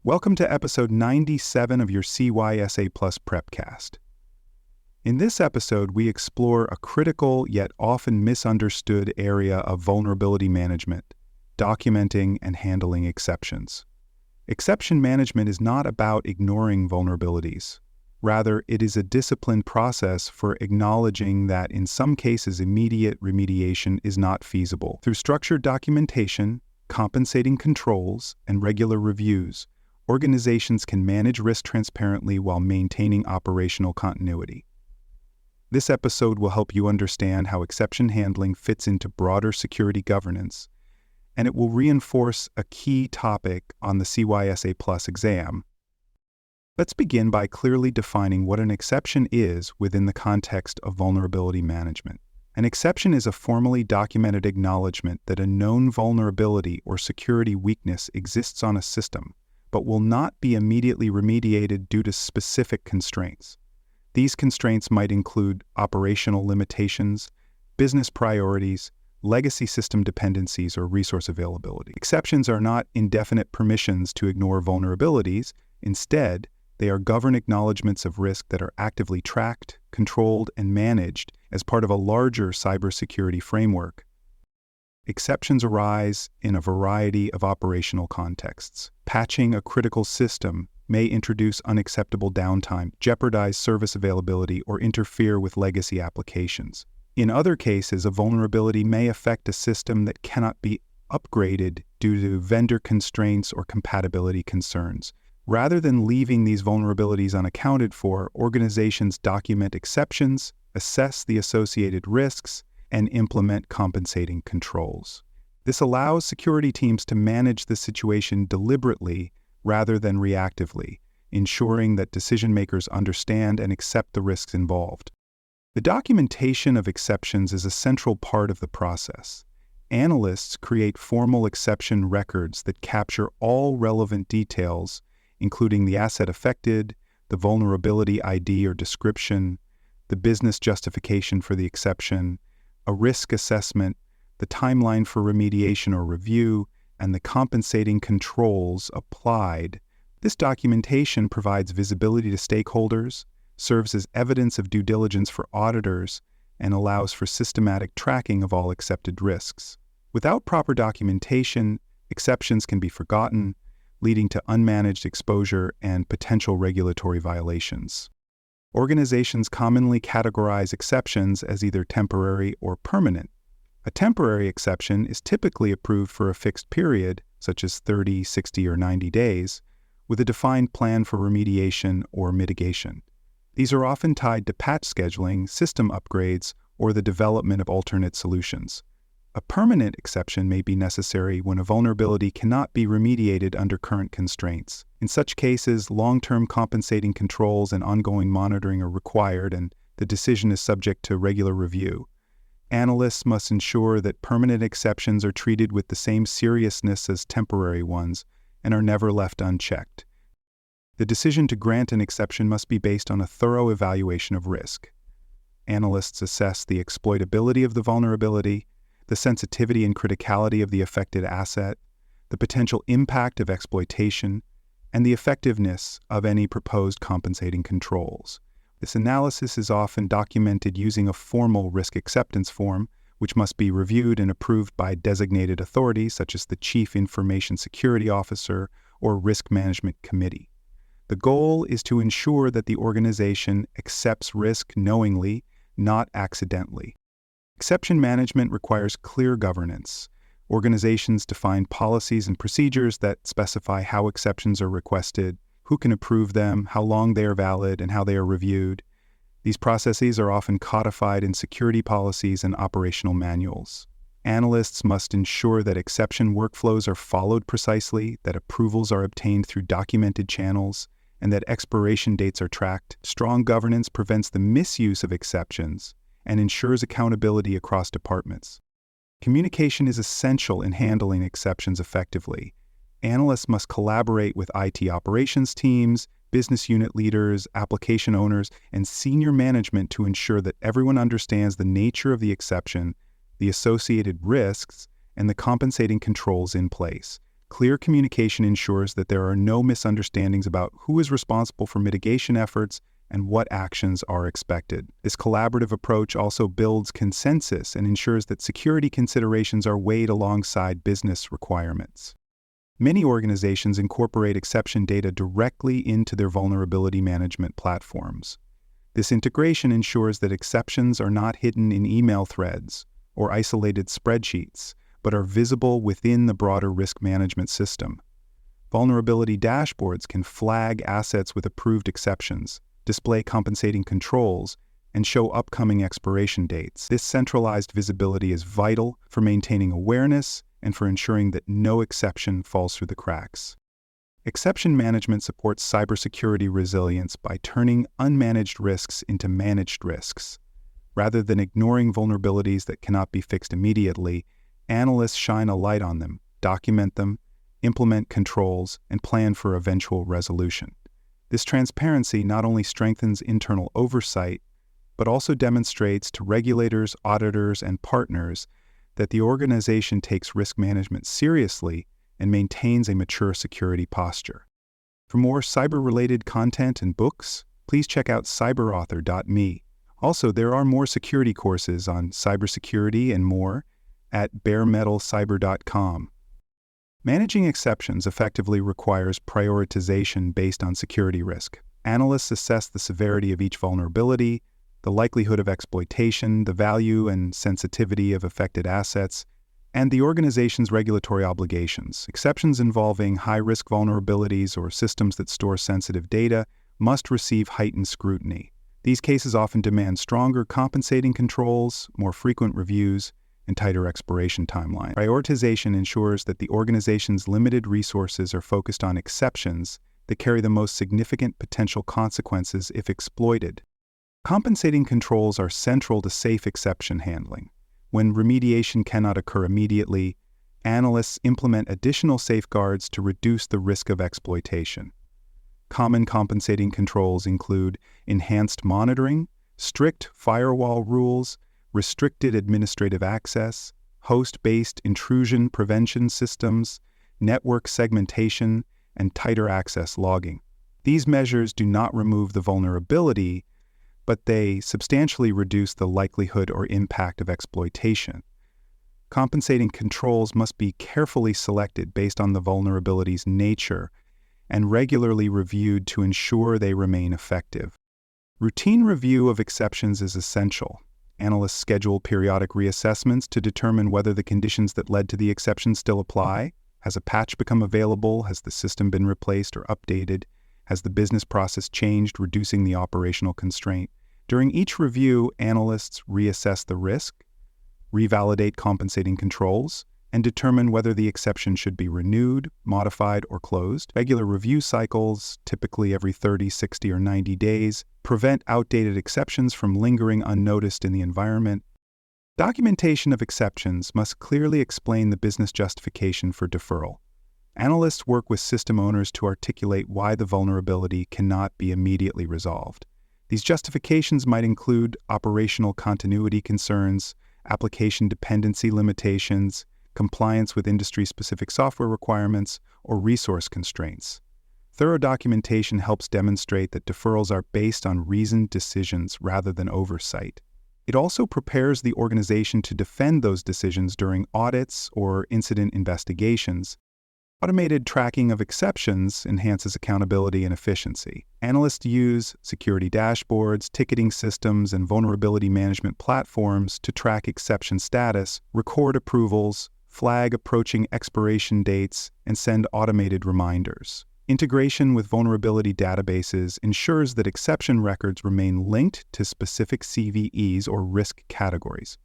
Welcome to episode 97 of your CySA Plus Prepcast. In this episode, we explore a critical yet often misunderstood area of vulnerability management, documenting and handling exceptions. Exception management is not about ignoring vulnerabilities. Rather, it is a disciplined process for acknowledging that in some cases immediate remediation is not feasible. Through structured documentation, compensating controls, and regular reviews, organizations can manage risk transparently while maintaining operational continuity. This episode will help you understand how exception handling fits into broader security governance, and it will reinforce a key topic on the CySA Plus exam. Let's begin by clearly defining what an exception is within the context of vulnerability management. An exception is a formally documented acknowledgment that a known vulnerability or security weakness exists on a system, but will not be immediately remediated due to specific constraints. These constraints might include operational limitations, business priorities, legacy system dependencies, or resource availability. Exceptions are not indefinite permissions to ignore vulnerabilities. Instead, they are governed acknowledgments of risk that are actively tracked, controlled, and managed as part of a larger cybersecurity framework. Exceptions arise in a variety of operational contexts. Patching a critical system may introduce unacceptable downtime, jeopardize service availability, or interfere with legacy applications. In other cases, a vulnerability may affect a system that cannot be upgraded due to vendor constraints or compatibility concerns. Rather than leaving these vulnerabilities unaccounted for, organizations document exceptions, assess the associated risks, and implement compensating controls. This allows security teams to manage the situation deliberately rather than reactively, ensuring that decision-makers understand and accept the risks involved. The documentation of exceptions is a central part of the process. Analysts create formal exception records that capture all relevant details, including the asset affected, the vulnerability ID or description, the business justification for the exception, a risk assessment, the timeline for remediation or review, and the compensating controls applied. This documentation provides visibility to stakeholders, serves as evidence of due diligence for auditors, and allows for systematic tracking of all accepted risks. Without proper documentation, exceptions can be forgotten, leading to unmanaged exposure and potential regulatory violations. Organizations commonly categorize exceptions as either temporary or permanent. A temporary exception is typically approved for a fixed period, such as 30, 60, or 90 days, with a defined plan for remediation or mitigation. These are often tied to patch scheduling, system upgrades, or the development of alternate solutions. A permanent exception may be necessary when a vulnerability cannot be remediated under current constraints. In such cases, long-term compensating controls and ongoing monitoring are required, and the decision is subject to regular review. Analysts must ensure that permanent exceptions are treated with the same seriousness as temporary ones and are never left unchecked. The decision to grant an exception must be based on a thorough evaluation of risk. Analysts assess the exploitability of the vulnerability, the sensitivity and criticality of the affected asset, the potential impact of exploitation, and the effectiveness of any proposed compensating controls. This analysis is often documented using a formal risk acceptance form, which must be reviewed and approved by designated authorities such as the Chief Information Security Officer or Risk Management Committee. The goal is to ensure that the organization accepts risk knowingly, not accidentally. Exception management requires clear governance. Organizations define policies and procedures that specify how exceptions are requested, who can approve them, how long they are valid, and how they are reviewed. These processes are often codified in security policies and operational manuals. Analysts must ensure that exception workflows are followed precisely, that approvals are obtained through documented channels, and that expiration dates are tracked. Strong governance prevents the misuse of exceptions and ensures accountability across departments. Communication is essential in handling exceptions effectively. Analysts must collaborate with IT operations teams, business unit leaders, application owners, and senior management to ensure that everyone understands the nature of the exception, the associated risks, and the compensating controls in place. Clear communication ensures that there are no misunderstandings about who is responsible for mitigation efforts and what actions are expected. This collaborative approach also builds consensus and ensures that security considerations are weighed alongside business requirements. Many organizations incorporate exception data directly into their vulnerability management platforms. This integration ensures that exceptions are not hidden in email threads or isolated spreadsheets, but are visible within the broader risk management system. Vulnerability dashboards can flag assets with approved exceptions, display compensating controls, and show upcoming expiration dates. This centralized visibility is vital for maintaining awareness and for ensuring that no exception falls through the cracks. Exception management supports cybersecurity resilience by turning unmanaged risks into managed risks. Rather than ignoring vulnerabilities that cannot be fixed immediately, analysts shine a light on them, document them, implement controls, and plan for eventual resolution. This transparency not only strengthens internal oversight, but also demonstrates to regulators, auditors, and partners that the organization takes risk management seriously and maintains a mature security posture. For more cyber-related content and books, please check out cyberauthor.me. Also, there are more security courses on cybersecurity and more at baremetalcyber.com. Managing exceptions effectively requires prioritization based on security risk. Analysts assess the severity of each vulnerability, the likelihood of exploitation, the value and sensitivity of affected assets, and the organization's regulatory obligations. Exceptions involving high-risk vulnerabilities or systems that store sensitive data must receive heightened scrutiny. These cases often demand stronger compensating controls, more frequent reviews, and tighter expiration timelines. Prioritization ensures that the organization's limited resources are focused on exceptions that carry the most significant potential consequences if exploited. Compensating controls are central to safe exception handling. When remediation cannot occur immediately, analysts implement additional safeguards to reduce the risk of exploitation. Common compensating controls include enhanced monitoring, strict firewall rules, restricted administrative access, host-based intrusion prevention systems, network segmentation, and tighter access logging. These measures do not remove the vulnerability, but they substantially reduce the likelihood or impact of exploitation. Compensating controls must be carefully selected based on the vulnerability's nature and regularly reviewed to ensure they remain effective. Routine review of exceptions is essential. Analysts schedule periodic reassessments to determine whether the conditions that led to the exception still apply. Has a patch become available? Has the system been replaced or updated? Has the business process changed, reducing the operational constraint? During each review, analysts reassess the risk, revalidate compensating controls, and determine whether the exception should be renewed, modified, or closed. Regular review cycles, typically every 30, 60, or 90 days, prevent outdated exceptions from lingering unnoticed in the environment. Documentation of exceptions must clearly explain the business justification for deferral. Analysts work with system owners to articulate why the vulnerability cannot be immediately resolved. These justifications might include operational continuity concerns, application dependency limitations, compliance with industry-specific software requirements, or resource constraints. Thorough documentation helps demonstrate that deferrals are based on reasoned decisions rather than oversight. It also prepares the organization to defend those decisions during audits or incident investigations. Automated tracking of exceptions enhances accountability and efficiency. Analysts use security dashboards, ticketing systems, and vulnerability management platforms to track exception status, record approvals, flag approaching expiration dates, and send automated reminders. Integration with vulnerability databases ensures that exception records remain linked to specific CVEs or risk categories.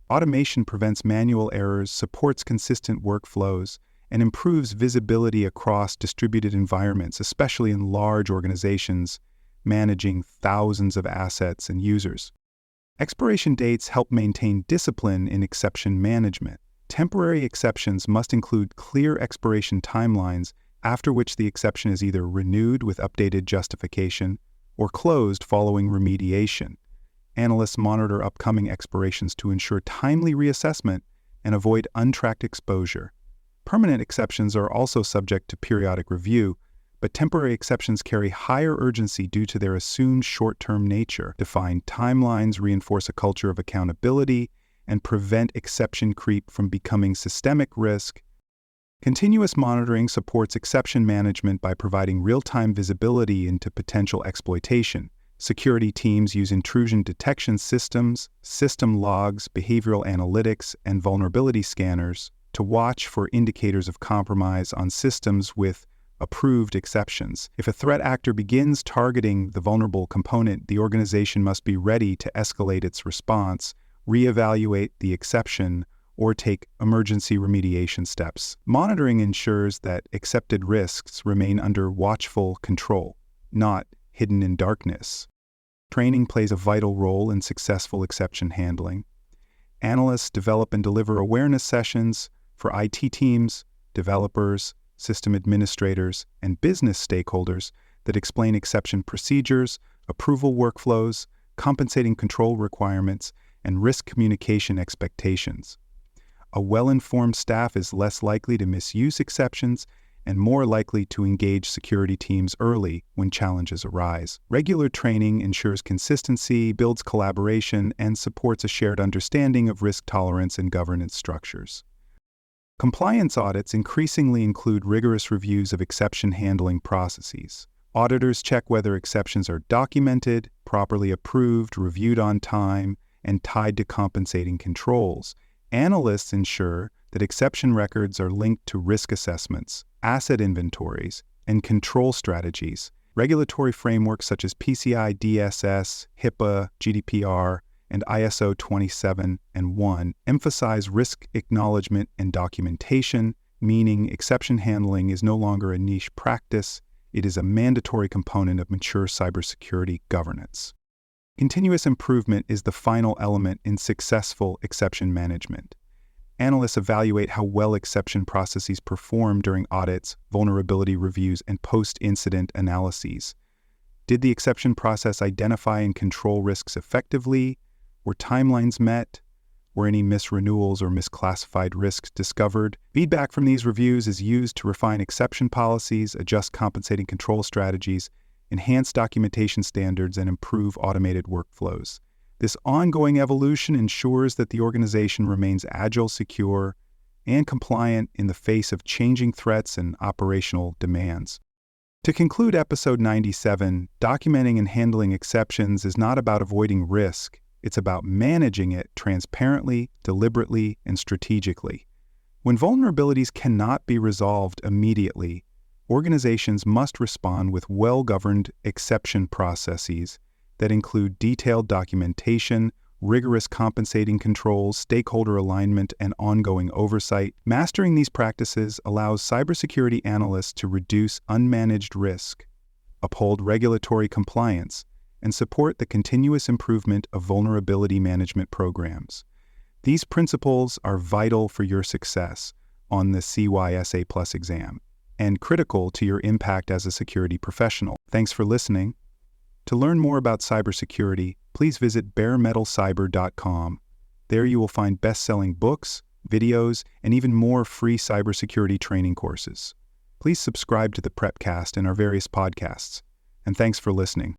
Automation prevents manual errors, supports consistent workflows, and improves visibility across distributed environments, especially in large organizations managing thousands of assets and users. Expiration dates help maintain discipline in exception management. Temporary exceptions must include clear expiration timelines, after which the exception is either renewed with updated justification or closed following remediation. Analysts monitor upcoming expirations to ensure timely reassessment and avoid untracked exposure. Permanent exceptions are also subject to periodic review, but temporary exceptions carry higher urgency due to their assumed short-term nature. Defined timelines reinforce a culture of accountability and prevent exception creep from becoming systemic risk. Continuous monitoring supports exception management by providing real-time visibility into potential exploitation. Security teams use intrusion detection systems, system logs, behavioral analytics, and vulnerability scanners to watch for indicators of compromise on systems with approved exceptions. If a threat actor begins targeting the vulnerable component, the organization must be ready to escalate its response, reevaluate the exception, or take emergency remediation steps. Monitoring ensures that accepted risks remain under watchful control, not hidden in darkness. Training plays a vital role in successful exception handling. Analysts develop and deliver awareness sessions for IT teams, developers, system administrators, and business stakeholders that explain exception procedures, approval workflows, compensating control requirements, and risk communication expectations. A well-informed staff is less likely to misuse exceptions and more likely to engage security teams early when challenges arise. Regular training ensures consistency, builds collaboration, and supports a shared understanding of risk tolerance and governance structures. Compliance audits increasingly include rigorous reviews of exception handling processes. Auditors check whether exceptions are documented, properly approved, reviewed on time, and tied to compensating controls. Analysts ensure that exception records are linked to risk assessments, asset inventories, and control strategies. Regulatory frameworks such as PCI DSS, HIPAA, GDPR, and ISO 27001 emphasize risk acknowledgment and documentation, meaning exception handling is no longer a niche practice, it is a mandatory component of mature cybersecurity governance. Continuous improvement is the final element in successful exception management. Analysts evaluate how well exception processes perform during audits, vulnerability reviews, and post-incident analyses. Did the exception process identify and control risks effectively? Were timelines met? Were any misrenewals or misclassified risks discovered? Feedback from these reviews is used to refine exception policies, adjust compensating control strategies, enhance documentation standards, and improve automated workflows. This ongoing evolution ensures that the organization remains agile, secure, and compliant in the face of changing threats and operational demands. To conclude episode 97, documenting and handling exceptions is not about avoiding risk. It's about managing it transparently, deliberately, and strategically. When vulnerabilities cannot be resolved immediately, organizations must respond with well-governed exception processes that include detailed documentation, rigorous compensating controls, stakeholder alignment, and ongoing oversight. Mastering these practices allows cybersecurity analysts to reduce unmanaged risk, uphold regulatory compliance, and support the continuous improvement of vulnerability management programs. These principles are vital for your success on the CySA Plus exam and critical to your impact as a security professional. Thanks for listening. To learn more about cybersecurity, please visit baremetalcyber.com. There you will find best-selling books, videos, and even more free cybersecurity training courses. Please subscribe to the Prepcast and our various podcasts. And thanks for listening.